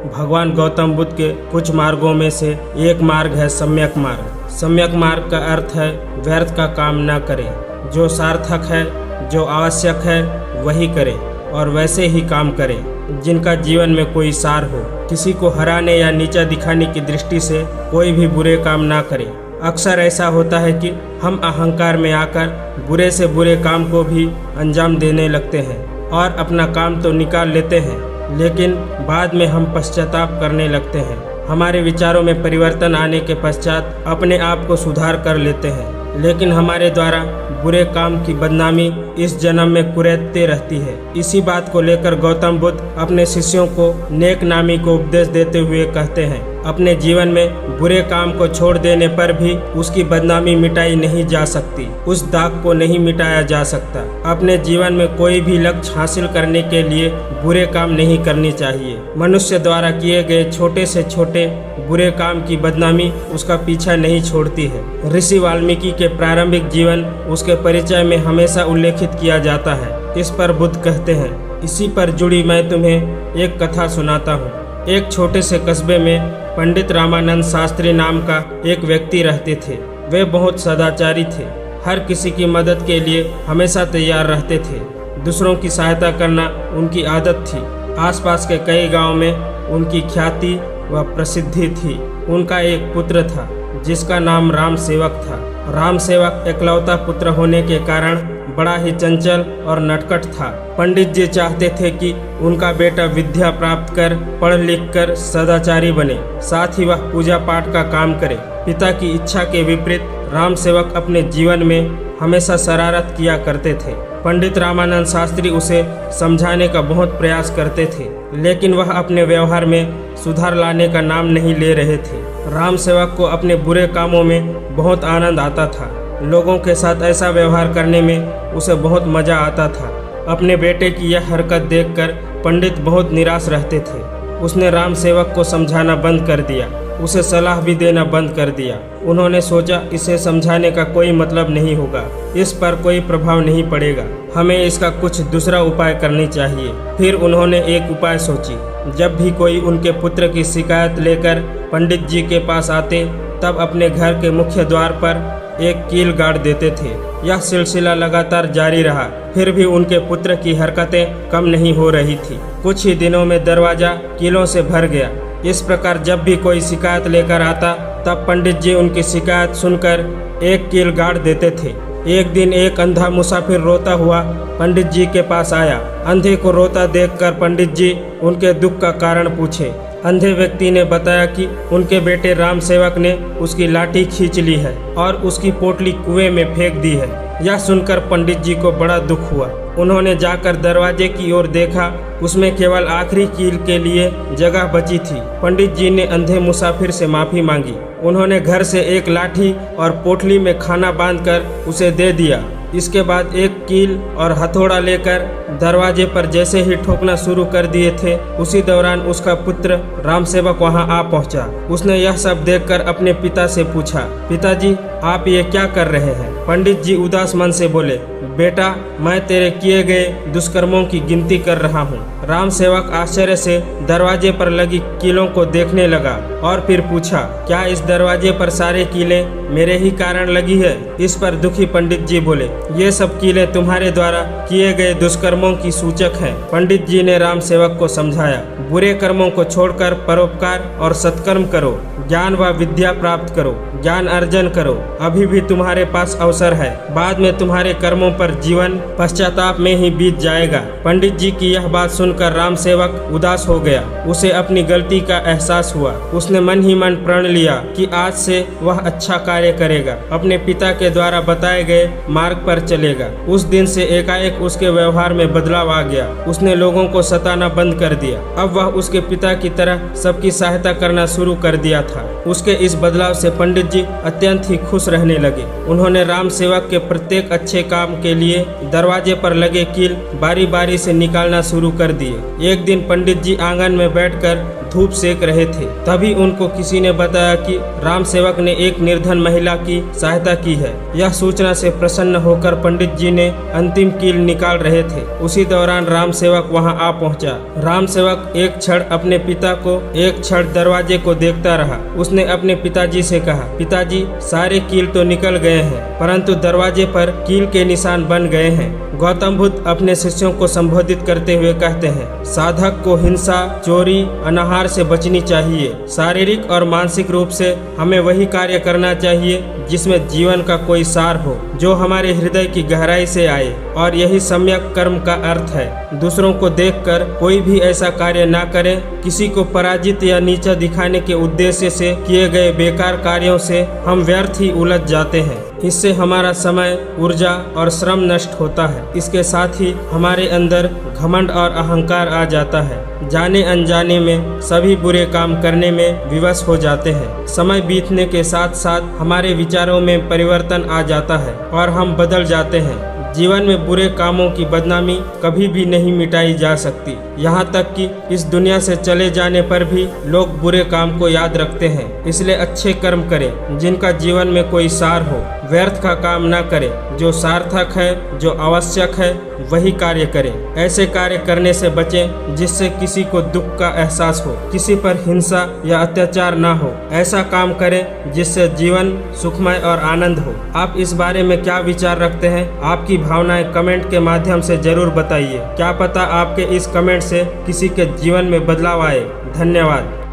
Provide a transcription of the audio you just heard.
भगवान गौतम बुद्ध के कुछ मार्गों में से एक मार्ग है सम्यक मार्ग। सम्यक मार्ग का अर्थ है व्यर्थ का काम न करे, जो सार्थक है, जो आवश्यक है वही करे और वैसे ही काम करे जिनका जीवन में कोई सार हो। किसी को हराने या नीचा दिखाने की दृष्टि से कोई भी बुरे काम ना करे। अक्सर ऐसा होता है कि हम अहंकार में आकर बुरे से बुरे काम को भी अंजाम देने लगते हैं और अपना काम तो निकाल लेते हैं, लेकिन बाद में हम पश्चाताप करने लगते हैं। हमारे विचारों में परिवर्तन आने के पश्चात अपने आप को सुधार कर लेते हैं, लेकिन हमारे द्वारा बुरे काम की बदनामी इस जन्म में कुरेदते रहती है। इसी बात को लेकर गौतम बुद्ध अपने शिष्यों को नेक नामी को उपदेश देते हुए कहते हैं, अपने जीवन में बुरे काम को छोड़ देने पर भी उसकी बदनामी मिटाई नहीं जा सकती, उस दाग को नहीं मिटाया जा सकता। अपने जीवन में कोई भी लक्ष्य हासिल करने के लिए बुरे काम नहीं करनी चाहिए। मनुष्य द्वारा किए गए छोटे से छोटे बुरे काम की बदनामी उसका पीछा नहीं छोड़ती है। ऋषि वाल्मीकि के प्रारंभिक जीवन उसके परिचय में हमेशा उल्लेखित किया जाता है। इस पर बुद्ध कहते हैं, इसी पर जुड़ी मैं तुम्हें एक कथा सुनाता हूँ। एक छोटे से कस्बे में पंडित रामानंद शास्त्री नाम का एक व्यक्ति रहते थे। वे बहुत सदाचारी थे, हर किसी की मदद के लिए हमेशा तैयार रहते थे। दूसरों की सहायता करना उनकी आदत थी। आसपास के कई गांव में उनकी ख्याति व प्रसिद्धि थी। उनका एक पुत्र था जिसका नाम राम सेवक था। राम सेवक एकलौता पुत्र होने के कारण बड़ा ही चंचल और नटखट था। पंडित जी चाहते थे कि उनका बेटा विद्या प्राप्त कर पढ़ लिख कर सदाचारी बने, साथ ही वह पूजा पाठ का काम करे। पिता की इच्छा के विपरीत राम सेवक अपने जीवन में हमेशा शरारत किया करते थे। पंडित रामानंद शास्त्री उसे समझाने का बहुत प्रयास करते थे, लेकिन वह अपने व्यवहार में सुधार लाने का नाम नहीं ले रहे थे। राम सेवक को अपने बुरे कामों में बहुत आनंद आता था। लोगों के साथ ऐसा व्यवहार करने में उसे बहुत मजा आता था। अपने बेटे की यह हरकत देखकर पंडित बहुत निराश रहते थे। उसने राम सेवक को समझाना बंद कर दिया, उसे सलाह भी देना बंद कर दिया। उन्होंने सोचा इसे समझाने का कोई मतलब नहीं होगा, इस पर कोई प्रभाव नहीं पड़ेगा, हमें इसका कुछ दूसरा उपाय करनी चाहिए। फिर उन्होंने एक उपाय सोची। जब भी कोई उनके पुत्र की शिकायत लेकर पंडित जी के पास आते, तब अपने घर के मुख्य द्वार पर एक कील गाड़ देते थे। यह सिलसिला लगातार जारी रहा, फिर भी उनके पुत्र की हरकतें कम नहीं हो रही थी। कुछ ही दिनों में दरवाजा कीलों से भर गया। इस प्रकार जब भी कोई शिकायत लेकर आता, तब पंडित जी उनकी शिकायत सुनकर एक कील गाड़ देते थे। एक दिन एक अंधा मुसाफिर रोता हुआ पंडित जी के पास आया। अंधे को रोता देखकर पंडित जी उनके दुख का कारण पूछे। अंधे व्यक्ति ने बताया कि उनके बेटे राम सेवक ने उसकी लाठी खींच ली है और उसकी पोटली कुएं में फेंक दी है। यह सुनकर पंडित जी को बड़ा दुख हुआ। उन्होंने जाकर दरवाजे की ओर देखा, उसमें केवल आखिरी कील के लिए जगह बची थी। पंडित जी ने अंधे मुसाफिर से माफी मांगी। उन्होंने घर से एक लाठी और पोटली में खाना बांधकर उसे दे दिया। इसके बाद एक कील और हथौड़ा लेकर दरवाजे पर जैसे ही ठोकना शुरू कर दिए थे, उसी दौरान उसका पुत्र राम सेवक वहां आ पहुंचा। उसने यह सब देखकर अपने पिता से पूछा, पिताजी आप ये क्या कर रहे हैं? पंडित जी उदास मन से बोले, बेटा मैं तेरे किए गए दुष्कर्मों की गिनती कर रहा हूँ। राम सेवक आश्चर्य से दरवाजे पर लगी कीलों को देखने लगा और फिर पूछा, क्या इस दरवाजे पर सारे कीलें मेरे ही कारण लगी है? इस पर दुखी पंडित जी बोले, ये सब कीलें तुम्हारे द्वारा किए गए दुष्कर्मों की सूचक हैं। पंडित जी ने राम सेवक को समझाया, बुरे कर्मों को छोड़कर परोपकार और सत्कर्म करो, ज्ञान व विद्या प्राप्त करो, ज्ञान अर्जन करो। अभी भी तुम्हारे पास अवसर है, बाद में तुम्हारे कर्मों पर जीवन पश्चाताप में ही बीत जाएगा। पंडित जी की यह बात सुनकर राम सेवक उदास हो गया। उसे अपनी गलती का एहसास हुआ। उसने मन ही मन प्रण लिया कि आज से वह अच्छा कार्य करेगा, अपने पिता के द्वारा बताए गए मार्ग पर चलेगा। उस दिन से एकाएक उसके व्यवहार में बदलाव आ गया। उसने लोगों को सताना बंद कर दिया। अब वह उसके पिता की तरह सबकी सहायता करना शुरू कर दिया था। उसके इस बदलाव से पंडित जी अत्यंत ही खुश रहने लगे। उन्होंने राम सेवक के प्रत्येक अच्छे काम के लिए दरवाजे पर लगे कील बारी बारी से निकालना शुरू कर दिए। एक दिन पंडित जी आंगन में बैठकर धूप सेक रहे थे। तभी उनको किसी ने बताया कि राम सेवक ने एक निर्धन महिला की सहायता की है। यह सूचना से प्रसन्न होकर पंडित जी ने अंतिम कील निकाल रहे थे। उसी दौरान राम सेवक वहां आ पहुंचा। राम सेवक एक क्षण अपने पिता को, एक क्षण दरवाजे को देखता रहा। उसने अपने पिताजी से कहा, पिताजी, सारे कील तो निकल गए हैं, परंतु दरवाजे पर कील के निशान बन गए हैं। गौतम बुद्ध अपने शिष्यों को संबोधित करते हुए कहते हैं, साधक को हिंसा, चोरी, अनाहार से बचनी चाहिए। शारीरिक और मानसिक रूप से हमें वही कार्य करना चाहिए जिसमें जीवन का कोई सार हो, जो हमारे हृदय की गहराई से आए, और यही सम्यक कर्म का अर्थ है। दूसरों को देखकर कोई भी ऐसा कार्य ना करे। किसी को पराजित या नीचा दिखाने के उद्देश्य से किए गए बेकार कार्यों से हम व्यर्थ ही उलझ जाते हैं। इससे हमारा समय, ऊर्जा और श्रम नष्ट होता है। इसके साथ ही हमारे अंदर घमंड और अहंकार आ जाता है। जाने अनजाने में सभी बुरे काम करने में विवश हो जाते हैं। समय बीतने के साथ साथ हमारे विचारों में परिवर्तन आ जाता है और हम बदल जाते हैं। जीवन में बुरे कामों की बदनामी कभी भी नहीं मिटाई जा सकती। यहाँ तक कि इस दुनिया से चले जाने पर भी लोग बुरे काम को याद रखते हैं। इसलिए अच्छे कर्म करें जिनका जीवन में कोई सार हो। व्यर्थ का काम ना करें। जो सार्थक है, जो आवश्यक है, वही कार्य करें। ऐसे कार्य करने से बचें जिससे किसी को दुख का एहसास हो, किसी पर हिंसा या अत्याचार ना हो। ऐसा काम करें जिससे जीवन सुखमय और आनंद हो। आप इस बारे में क्या विचार रखते हैं? आपकी भावनाएं कमेंट के माध्यम से जरूर बताइए। क्या पता आपके इस कमेंट से किसी के जीवन में बदलाव आए। धन्यवाद।